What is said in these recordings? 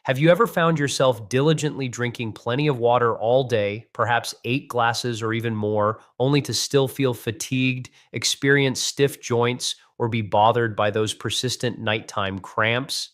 Have you ever found yourself diligently drinking plenty of water all day, perhaps 8 glasses or even more, only to still feel fatigued, experience stiff joints, or be bothered by those persistent nighttime cramps?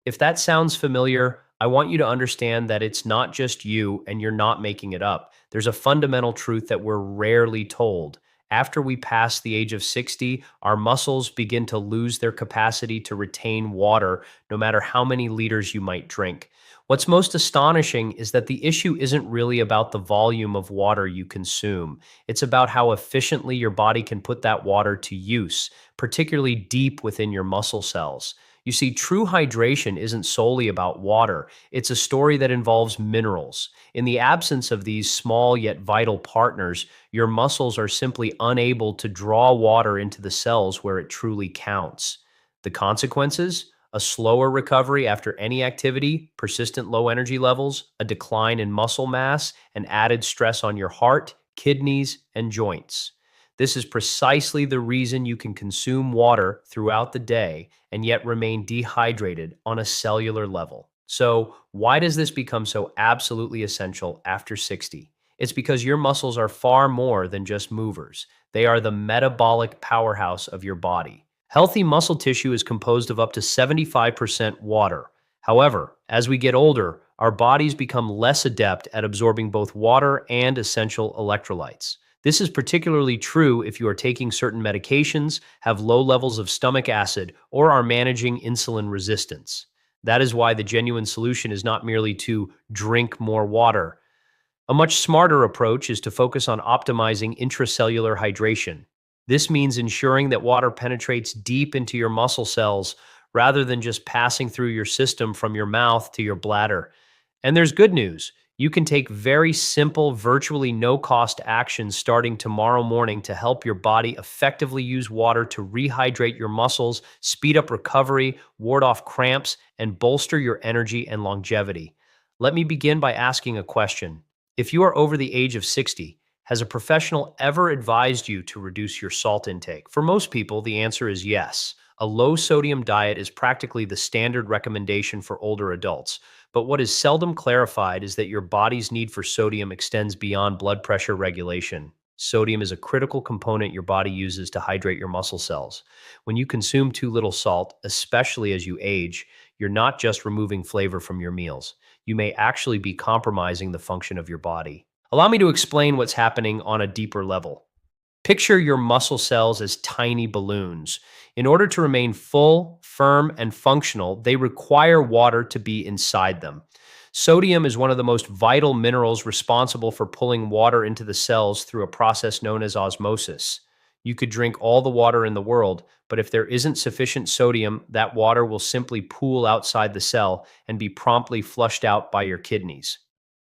If that sounds familiar, I want you to understand that it's not just you and you're not making it up. There's a fundamental truth that we're rarely told. After we pass the age of 60, our muscles begin to lose their capacity to retain water no matter how many liters you might drink. What's most astonishing is that the issue isn't really about the volume of water you consume. It's about how efficiently your body can put that water to use, particularly deep within your muscle cells. You see, true hydration isn't solely about water. It's a story that involves minerals. In the absence of these small yet vital partners, your muscles are simply unable to draw water into the cells where it truly counts. The consequences? A slower recovery after any activity, persistent low energy levels, a decline in muscle mass, and added stress on your heart, kidneys, and joints. This is precisely the reason you can consume water throughout the day and yet remain dehydrated on a cellular level. So, why does this become so absolutely essential after 60? It's because your muscles are far more than just movers. They are the metabolic powerhouse of your body. Healthy muscle tissue is composed of up to 75% water. However, as we get older, our bodies become less adept at absorbing both water and essential electrolytes. This is particularly true if you are taking certain medications, have low levels of stomach acid, or are managing insulin resistance. That is why the genuine solution is not merely to drink more water. A much smarter approach is to focus on optimizing intracellular hydration. This means ensuring that water penetrates deep into your muscle cells rather than just passing through your system from your mouth to your bladder. And there's good news. You can take very simple, virtually no cost actions starting tomorrow morning to help your body effectively use water to rehydrate your muscles, speed up recovery, ward off cramps, and bolster your energy and longevity. Let me begin by asking a question. If you are over the age of 60, has a professional ever advised you to reduce your salt intake? For most people, the answer is yes. A low sodium diet is practically the standard recommendation for older adults. But what is seldom clarified is that your body's need for sodium extends beyond blood pressure regulation. Sodium is a critical component your body uses to hydrate your muscle cells. When you consume too little salt, especially as you age, you're not just removing flavor from your meals. You may actually be compromising the function of your body. Allow me to explain what's happening on a deeper level. Picture your muscle cells as tiny balloons. In order to remain full, firm, and functional, they require water to be inside them. Sodium is one of the most vital minerals responsible for pulling water into the cells through a process known as osmosis. You could drink all the water in the world, but if there isn't sufficient sodium, that water will simply pool outside the cell and be promptly flushed out by your kidneys.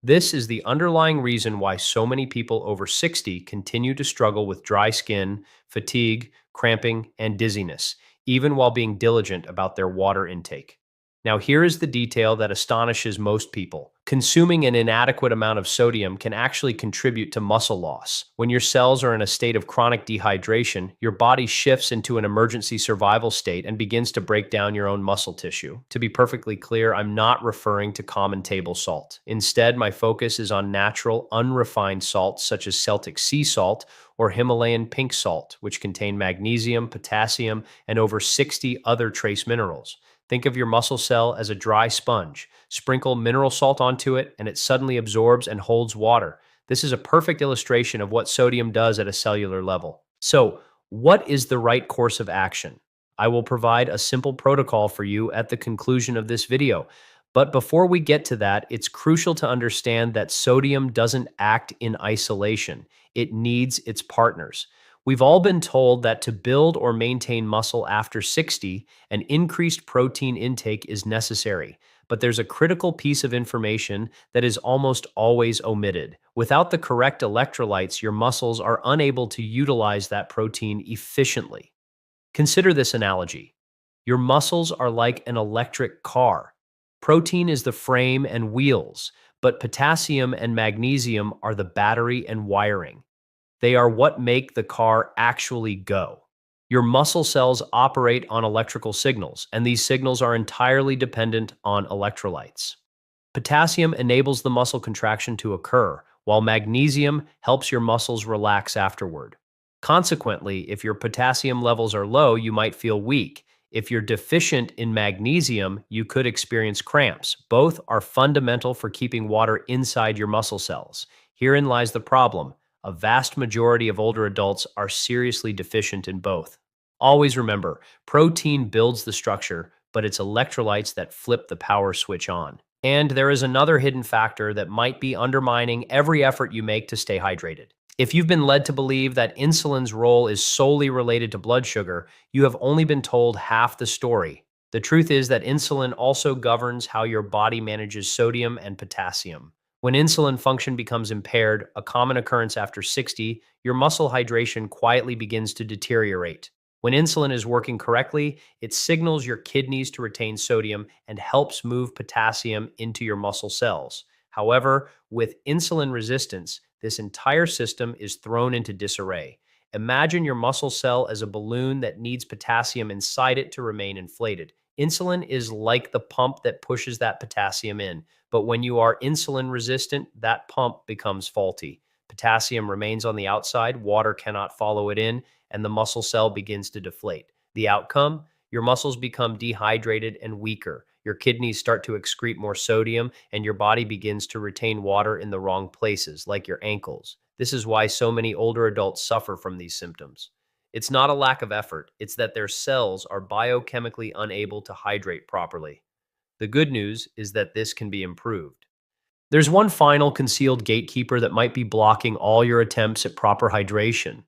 This is the underlying reason why so many people over 60 continue to struggle with dry skin, fatigue, cramping, and dizziness, even while being diligent about their water intake. Now, here is the detail that astonishes most people. Consuming an inadequate amount of sodium can actually contribute to muscle loss. When your cells are in a state of chronic dehydration, your body shifts into an emergency survival state and begins to break down your own muscle tissue. To be perfectly clear, I'm not referring to common table salt. Instead, my focus is on natural, unrefined salts such as Celtic sea salt or Himalayan pink salt, which contain magnesium, potassium, and over 60 other trace minerals. Think of your muscle cell as a dry sponge. Sprinkle mineral salt onto it, and it suddenly absorbs and holds water. This is a perfect illustration of what sodium does at a cellular level. So, what is the right course of action? I will provide a simple protocol for you at the conclusion of this video. But before we get to that, it's crucial to understand that sodium doesn't act in isolation. It needs its partners. We've all been told that to build or maintain muscle after 60, an increased protein intake is necessary. But there's a critical piece of information that is almost always omitted. Without the correct electrolytes, your muscles are unable to utilize that protein efficiently. Consider this analogy. Your muscles are like an electric car. Protein is the frame and wheels, but potassium and magnesium are the battery and wiring. They are what make the car actually go. Your muscle cells operate on electrical signals, and these signals are entirely dependent on electrolytes. Potassium enables the muscle contraction to occur, while magnesium helps your muscles relax afterward. Consequently, if your potassium levels are low, you might feel weak. If you're deficient in magnesium, you could experience cramps. Both are fundamental for keeping water inside your muscle cells. Herein lies the problem. A vast majority of older adults are seriously deficient in both. Always remember, protein builds the structure, but it's electrolytes that flip the power switch on. And there is another hidden factor that might be undermining every effort you make to stay hydrated. If you've been led to believe that insulin's role is solely related to blood sugar, you have only been told half the story. The truth is that insulin also governs how your body manages sodium and potassium. When insulin function becomes impaired, a common occurrence after 60, your muscle hydration quietly begins to deteriorate. When insulin is working correctly, it signals your kidneys to retain sodium and helps move potassium into your muscle cells. However, with insulin resistance, this entire system is thrown into disarray. Imagine your muscle cell as a balloon that needs potassium inside it to remain inflated. Insulin is like the pump that pushes that potassium in, but when you are insulin resistant, that pump becomes faulty. Potassium remains on the outside, water cannot follow it in, and the muscle cell begins to deflate. The outcome? Your muscles become dehydrated and weaker. Your kidneys start to excrete more sodium, and your body begins to retain water in the wrong places, like your ankles. This is why so many older adults suffer from these symptoms. It's not a lack of effort, it's that their cells are biochemically unable to hydrate properly. The good news is that this can be improved. There's one final concealed gatekeeper that might be blocking all your attempts at proper hydration.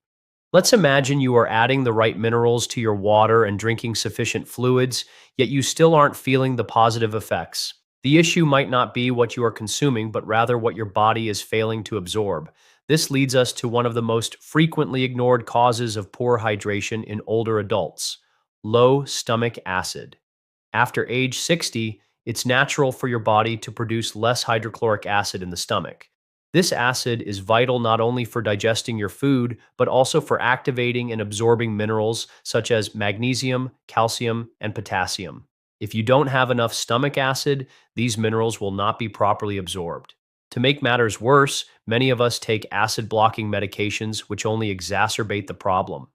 Let's imagine you are adding the right minerals to your water and drinking sufficient fluids, yet you still aren't feeling the positive effects. The issue might not be what you are consuming, but rather what your body is failing to absorb. This leads us to one of the most frequently ignored causes of poor hydration in older adults: low stomach acid. After age 60, it's natural for your body to produce less hydrochloric acid in the stomach. This acid is vital not only for digesting your food, but also for activating and absorbing minerals such as magnesium, calcium, and potassium. If you don't have enough stomach acid, these minerals will not be properly absorbed. To make matters worse, many of us take acid blocking medications, which only exacerbate the problem.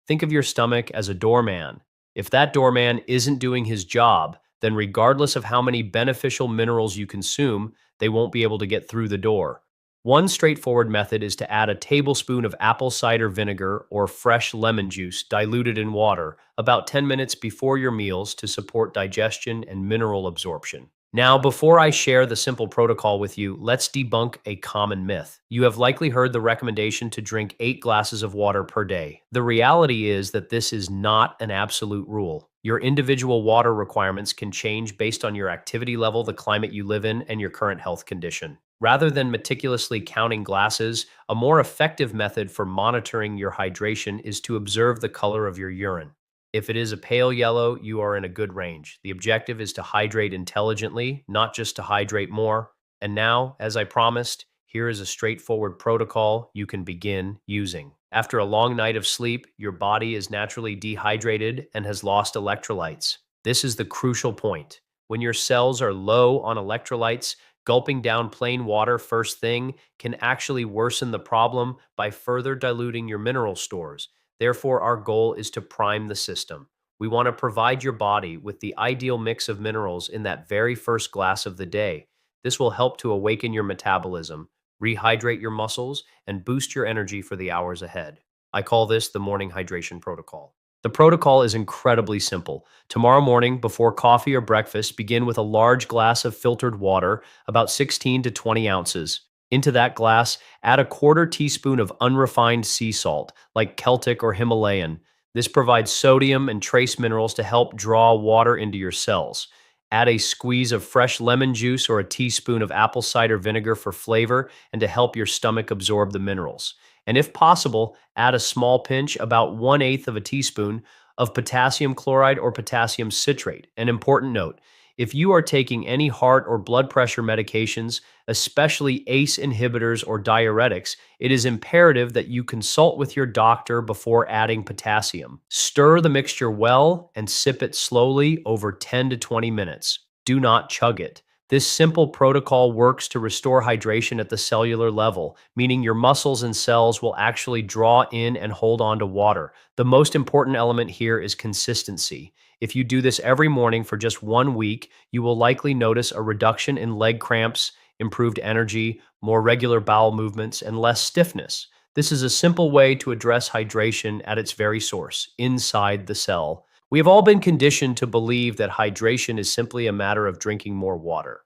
Think of your stomach as a doorman. If that doorman isn't doing his job, then regardless of how many beneficial minerals you consume, they won't be able to get through the door. One straightforward method is to add a tablespoon of apple cider vinegar or fresh lemon juice diluted in water about 10 minutes before your meals to support digestion and mineral absorption. Now, before I share the simple protocol with you, let's debunk a common myth. You have likely heard the recommendation to drink 8 glasses of water per day. The reality is that this is not an absolute rule. Your individual water requirements can change based on your activity level, the climate you live in, and your current health condition. Rather than meticulously counting glasses, a more effective method for monitoring your hydration is to observe the color of your urine. If it is a pale yellow, you are in a good range. The objective is to hydrate intelligently, not just to hydrate more. And now, as I promised, here is a straightforward protocol you can begin using. After a long night of sleep, your body is naturally dehydrated and has lost electrolytes. This is the crucial point. When your cells are low on electrolytes, gulping down plain water first thing can actually worsen the problem by further diluting your mineral stores. Therefore, our goal is to prime the system. We want to provide your body with the ideal mix of minerals in that very first glass of the day. This will help to awaken your metabolism, rehydrate your muscles, and boost your energy for the hours ahead. I call this the morning hydration protocol. The protocol is incredibly simple. Tomorrow morning, before coffee or breakfast, begin with a large glass of filtered water, about 16 to 20 ounces. Into that glass, add a quarter teaspoon of unrefined sea salt, like Celtic or Himalayan. This provides sodium and trace minerals to help draw water into your cells. Add a squeeze of fresh lemon juice or a teaspoon of apple cider vinegar for flavor and to help your stomach absorb the minerals. And if possible, add a small pinch, about 1/8 of a teaspoon, of potassium chloride or potassium citrate. An important note: if you are taking any heart or blood pressure medications, especially ACE inhibitors or diuretics, it is imperative that you consult with your doctor before adding potassium. Stir the mixture well and sip it slowly over 10 to 20 minutes. Do not chug it. This simple protocol works to restore hydration at the cellular level, meaning your muscles and cells will actually draw in and hold on to water. The most important element here is consistency. If you do this every morning for just 1 week, you will likely notice a reduction in leg cramps, improved energy, more regular bowel movements, and less stiffness. This is a simple way to address hydration at its very source, inside the cell. We have all been conditioned to believe that hydration is simply a matter of drinking more water.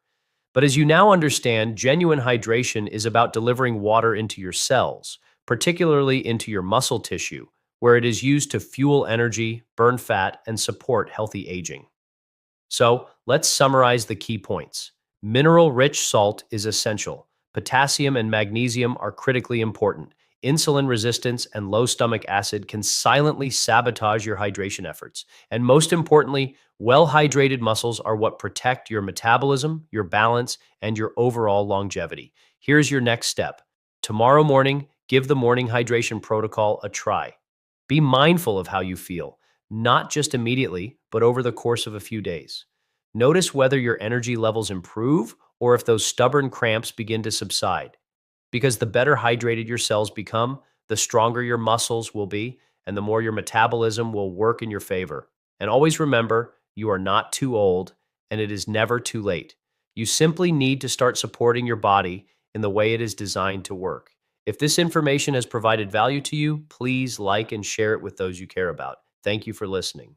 But as you now understand, genuine hydration is about delivering water into your cells, particularly into your muscle tissue, where it is used to fuel energy, burn fat, and support healthy aging. So let's summarize the key points. Mineral-rich salt is essential. Potassium and magnesium are critically important. Insulin resistance and low stomach acid can silently sabotage your hydration efforts. And most importantly, well-hydrated muscles are what protect your metabolism, your balance, and your overall longevity. Here's your next step. Tomorrow morning, give the morning hydration protocol a try. Be mindful of how you feel, not just immediately, but over the course of a few days. Notice whether your energy levels improve or if those stubborn cramps begin to subside. Because the better hydrated your cells become, the stronger your muscles will be, and the more your metabolism will work in your favor. And always remember, you are not too old, and it is never too late. You simply need to start supporting your body in the way it is designed to work. If this information has provided value to you, please like and share it with those you care about. Thank you for listening.